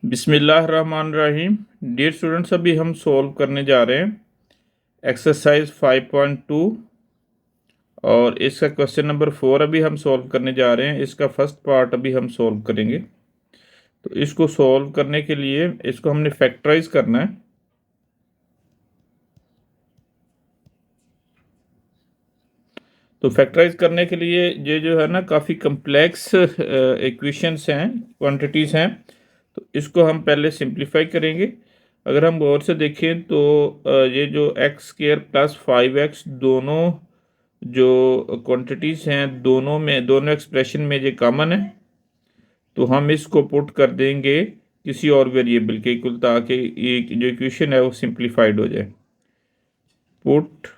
बिस्मिल्लाहिर्रहमानिर्रहीम। Dear students, अभी हम सॉल्व करने जा रहे हैं एक्सरसाइज 5.2 और इसका क्वेश्चन नंबर 4 अभी हम सॉल्व करने जा रहे हैं। इसका फर्स्ट पार्ट अभी हम सॉल्व करेंगे। तो इसको सॉल्व करने के लिए इसको हमने फैक्टराइज करना है। तो फैक्टराइज करने के लिए ये जो है ना काफ़ी कम्प्लेक्स इक्वेशंस हैं, क्वांटिटीज़ हैं। तो इसको हम पहले सिंप्लीफाई करेंगे। अगर हम गौर से देखें तो ये जो एक्स स्क्वायर प्लस 5x दोनों जो क्वांटिटीज़ हैं दोनों एक्सप्रेशन में ये कॉमन है। तो हम इसको पुट कर देंगे किसी और वेरिएबल के इक्वल ताकि ये जो इक्वेशन है वो सिंप्लीफाइड हो जाए। Put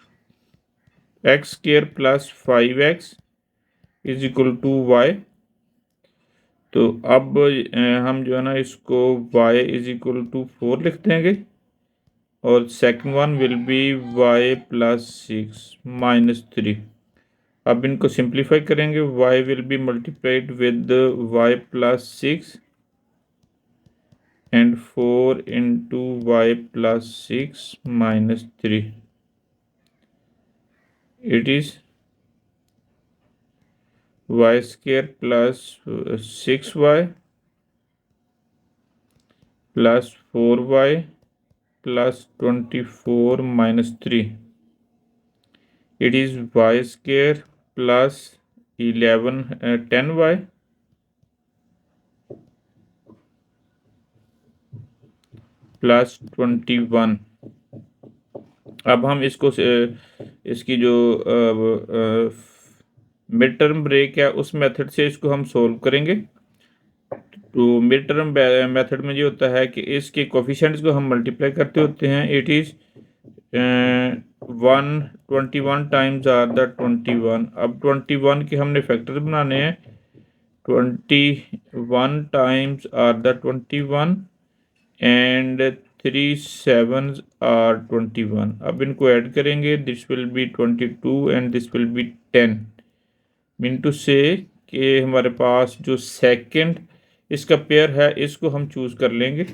x square plus 5x is equal to y. तो अब हम जो है ना इसको y इज इक्वल टू 4 लिख देंगे और second one will be y plus 6 - 3। अब इनको सिंप्लीफाई करेंगे। y will be multiplied with y plus 6 and 4 into y plus 6 - 3। It is y square plus 6y plus 4y plus 24 - 3। It is y square plus 10y plus 21। अब हम इसको इसकी जो mid term break है उस method से इसको हम सोल्व करेंगे। तो मिड टर्म मेथड में ये होता है कि इसके कोफिशिएंट्स को हम मल्टीप्लाई करते होते हैं। It is 121 times are the 21। अब 21 के हमने फैक्टर बनाने हैं। 21 times are the 21 and 3 7s are 21। अब इनको ऐड करेंगे। This will be 22 and this will be 10। Mean to say कि हमारे पास जो सेकंड इसका पेयर है इसको हम चूज़ कर लेंगे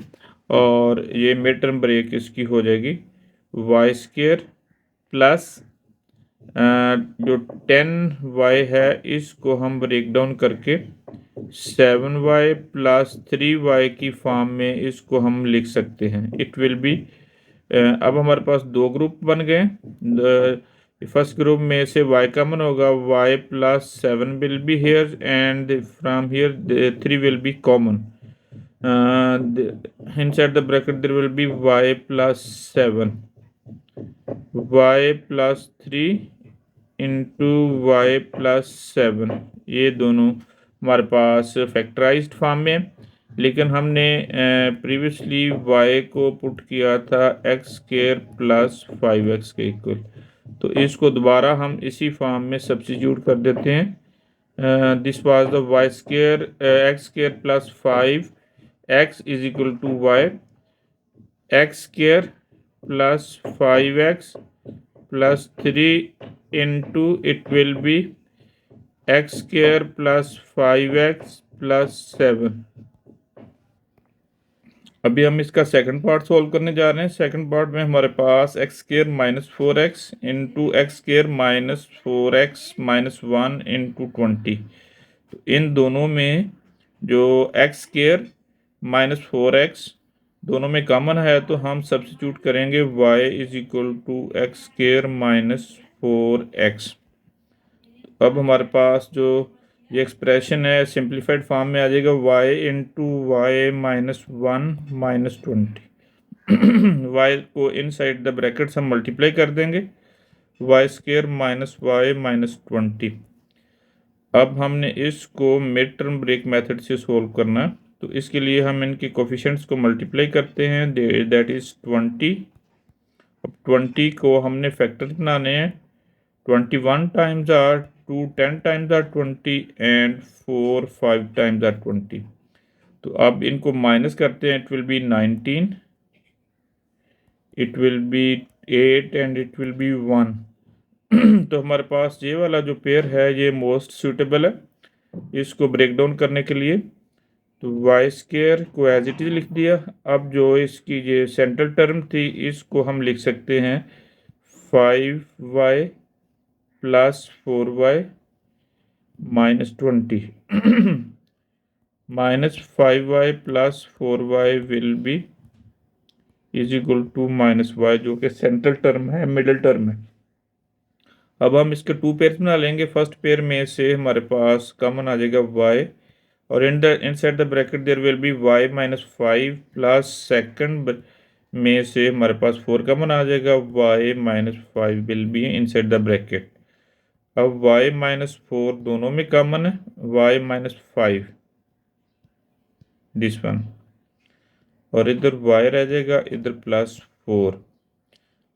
और ये मिड टर्म ब्रेक इसकी हो जाएगी वाई स्क्वायर प्लस जो 10y है इसको हम ब्रेक डाउन करके 7y प्लस 3y की फॉर्म में इसको हम लिख सकते हैं। इट विल बी अब हमारे पास दो ग्रुप बन गए। फर्स्ट ग्रुप में से y कॉमन होगा, y plus 7 will be here and from here 3 will be common. inside the bracket there will be y plus 7, y plus 3 into y plus 7। ये दोनों हमारे पास फैक्टराइज्ड फॉर्म में, लेकिन हमने प्रीवियसली y को पुट किया था एक्स स्क्वायर प्लस 5x के इक्वल। तो इसको दोबारा हम इसी फॉर्म में सब्स्टिट्यूट कर देते हैं। This was the y square x square plus 5x is equal to y x square plus 5x plus 3 into it will be x square plus 5x plus 7। अभी हम इसका सेकंड पार्ट सॉल्व करने जा रहे हैं। सेकंड पार्ट में हमारे पास x square minus 4x into x square minus 4x minus 1 into 20। तो इन दोनों में जो एक्स स्क्वायर माइनस 4x दोनों में कॉमन है तो हम सब्स्टिट्यूट करेंगे y is equal to x square minus 4x। अब हमारे पास जो ये एक्सप्रेशन है सिंप्लीफाइड फॉर्म में आ जाएगा y into y minus 1 minus 20। y को इनसाइड द ब्रैकेट्स हम मल्टीप्लाई कर देंगे, y square minus y minus 20। अब हमने इसको मिड टर्म ब्रेक मेथड से सोल्व करना है। तो इसके लिए हम इनके कोफिशिएंट्स को मल्टीप्लाई करते हैं, दैट इज़ 20। अब 20 को हमने फैक्टर बनाने हैं। 21 times are 2 10 times are 20 and 4 5 times are 20। तो अब इनको माइनस करते हैं। It will be 19, it will be 8 and it will be 1। तो हमारे पास ये वाला जो पेयर है ये मोस्ट सूटेबल है इसको ब्रेक डाउन करने के लिए। तो वाई स्केयर को एज इट इज लिख दिया। अब जो इसकी ये सेंट्रल टर्म थी इसको हम लिख सकते हैं 5y plus 4y minus 20 minus 5y plus 4y will be is equal to minus y, जो कि सेंट्रल टर्म है, मिडिल टर्म है। अब हम इसके टू पेयर्स बना लेंगे। फर्स्ट पेयर में से हमारे पास कॉमन आ जाएगा y, और inside the bracket there will be y minus 5 plus second में से हमारे पास 4 कॉमन आ जाएगा, y minus 5 will be inside the bracket. अब y माइनस 4 दोनों में कॉमन है, y माइनस 5 दिस वन, और इधर y रह जाएगा, इधर प्लस 4।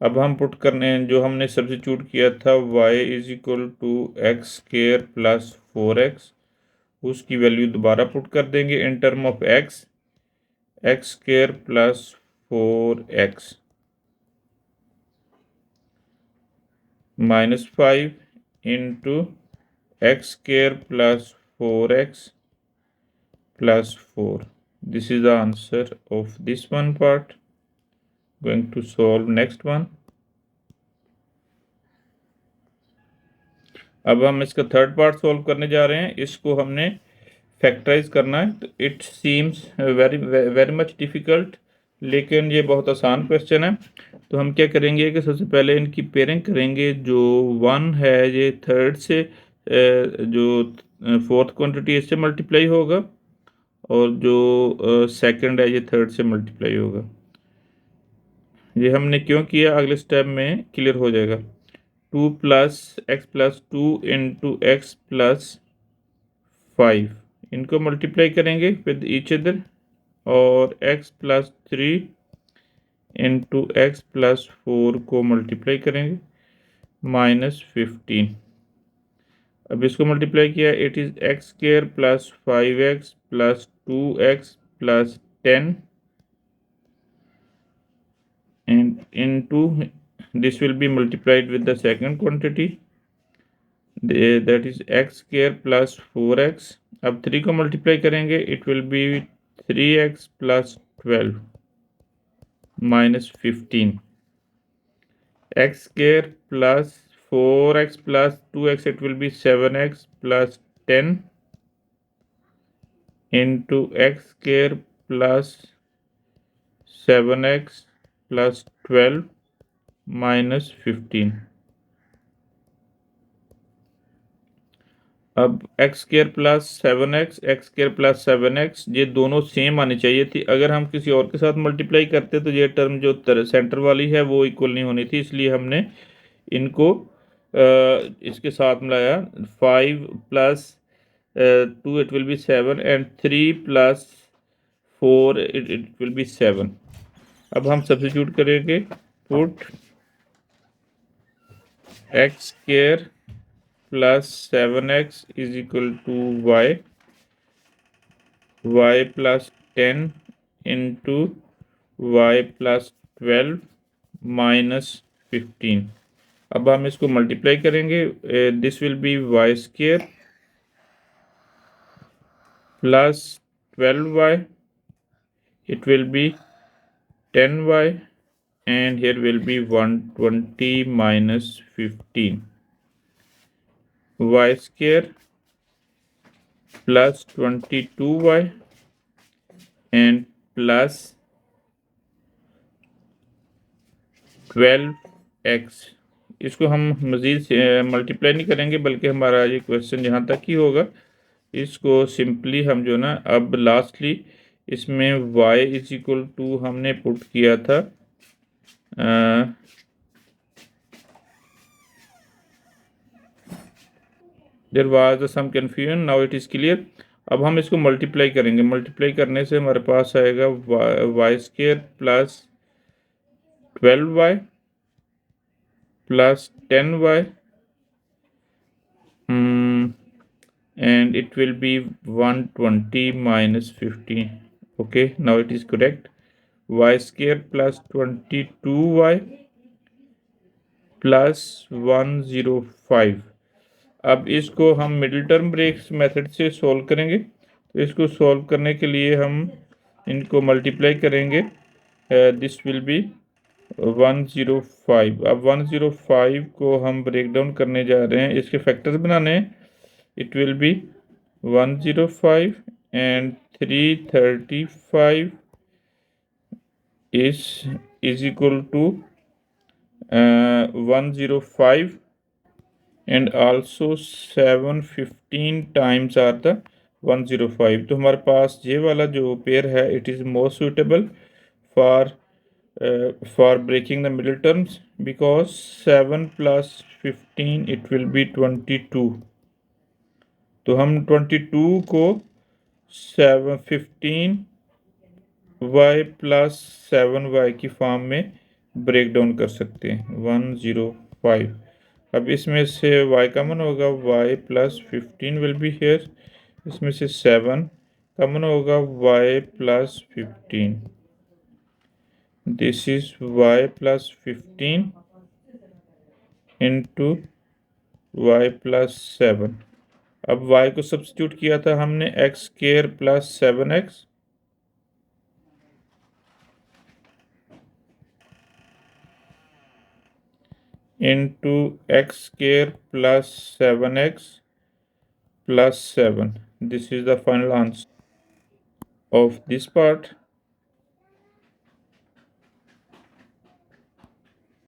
अब हम पुट करने हैं जो हमने सब्स्टिट्यूट किया था y is equal to x square plus 4x, उसकी वैल्यू दोबारा पुट कर देंगे in term of x, x square plus 4x minus 5 into x square plus 4x plus 4। This is the answer of this one part. Going to solve next one। अब हम इसका third part solve करने जा रहे हैं। इसको हमने factorise करना है, तो it seems very very much difficult, लेकिन ये बहुत आसान क्वेश्चन है। तो हम क्या करेंगे कि सबसे पहले इनकी पेयरिंग करेंगे। जो 1 है ये थर्ड से जो फोर्थ क्वांटिटी इससे मल्टीप्लाई होगा, और जो सेकंड है ये थर्ड से मल्टीप्लाई होगा। ये हमने क्यों किया अगले स्टेप में क्लियर हो जाएगा। 2 plus x plus 2 into x plus 5, इनको मल्टीप्लाई करेंगे विद ईच अदर, और x plus 3 into x plus 4 को मल्टीप्लाई करेंगे माइनस 15। अब इसको मल्टीप्लाई किया, it is x square plus 5x plus 2x plus 10 and into this will be multiplied with the second quantity, that is x square plus 4x। अब 3 को multiply करेंगे, it will B 3x plus 12 minus 15, x square plus 4x plus 2x, it will B 7x plus 10 into x square plus 7x plus 12 minus 15। अब x square plus 7x, x square plus 7x, ये दोनों same आनी चाहिए थी। अगर हम किसी और के साथ मल्टीप्लाई करते तो ये टर्म जो सेंटर वाली है वो इक्वल नहीं होनी थी, इसलिए हमने इनको इसके साथ मिलाया। 5 plus 2 it will be 7 and 3 plus 4 it will be 7। अब हम सब्स्टिट्यूट करेंगे, put x square plus 7x is equal to y plus 10 into y plus 12 minus 15। अब हम इसको मल्टीप्लाई करेंगे, this will be y square plus 12y, it will be 10y, and here will be 120 minus 15, y square plus 22y and plus 12x। इसको हम मज़ीद multiply नहीं करेंगे, बल्कि हमारा ये क्वेश्चन यहाँ तक ही होगा। इसको सिंपली हम जो ना अब लास्टली इसमें y इज इक्वल टू हमने पुट किया था there was some confusion, now it is clear. अब हम इसको मल्टीप्लाई करेंगे। मल्टीप्लाई करने से हमारे पास आएगा y square plus 12y plus 10y and it will be 120 minus 15। okay, now it is correct। y square plus 22y plus 105। अब इसको हम मिडिल टर्म ब्रेक्स मेथड से सोल्व करेंगे। तो इसको सॉल्व करने के लिए हम इनको मल्टीप्लाई करेंगे। This will B 105। अब 105 को हम ब्रेक डाउन करने जा रहे हैं, इसके फैक्टर्स बनाने हैं। It will B 105 and 335 is equal to 105 and also 715 times are the 105। तो हमारे पास ये वाला जो पेयर है it is more suitable for breaking the middle terms because 7 plus 15 it will be 22। तो हम 22 को 15 y प्लस 7y की फॉर्म में ब्रेक डाउन कर सकते हैं 105। अब इसमें से y कॉमन होगा, y plus 15 will be here. इसमें से 7 कॉमन होगा, y plus 15। This is y plus 15 into y plus 7। अब y को सब्स्टिट्यूट किया था हमने x square plus 7x into x square plus 7x plus 7। This is the final answer of this part.